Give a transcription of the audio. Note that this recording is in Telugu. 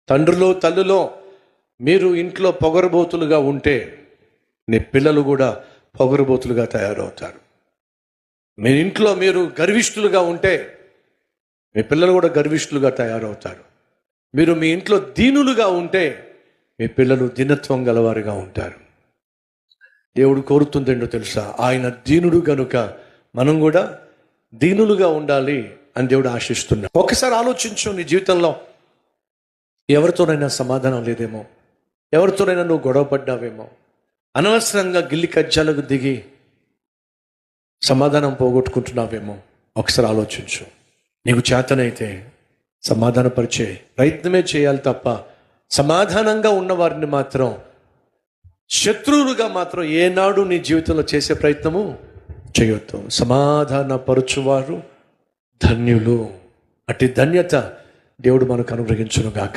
తండ్రులు తల్లులో మీరు ఇంట్లో పొగరుబోతులుగా ఉంటే నీ పిల్లలు కూడా పొగరుబోతులుగా తయారవుతారు. మీ ఇంట్లో మీరు గర్విష్ఠులుగా ఉంటే మీ పిల్లలు కూడా గర్విష్ఠులుగా తయారవుతారు. మీరు మీ ఇంట్లో దీనులుగా ఉంటే మీ పిల్లలు దీనత్వం గలవారుగా ఉంటారు. దేవుడు కోరుతుందేంటో తెలుసా? ఆయన దీనుడు గనుక మనం కూడా దీనులుగా ఉండాలి అని దేవుడు ఆశిస్తున్నాడు. ఒకసారి ఆలోచించు, నీ జీవితంలో ఎవరితోనైనా సమాధానం లేదేమో, ఎవరితోనైనా నువ్వు గొడవ పడ్డావేమో, అనవసరంగా గిల్లి కజ్జాలకు దిగి సమాధానం పోగొట్టుకుంటున్నావేమో. ఒకసారి ఆలోచించు. నీకు చేతనైతే సమాధానపరిచే ప్రయత్నమే చేయాలి తప్ప సమాధానంగా ఉన్నవారిని మాత్రం శత్రువులుగా మాత్రం ఏనాడు నీ జీవితంలో చేసే ప్రయత్నము చేయొద్దు. సమాధానపరచువారు ధన్యులు. అట్టి ధన్యత దేవుడు మనకు అనుగ్రహించును గాక.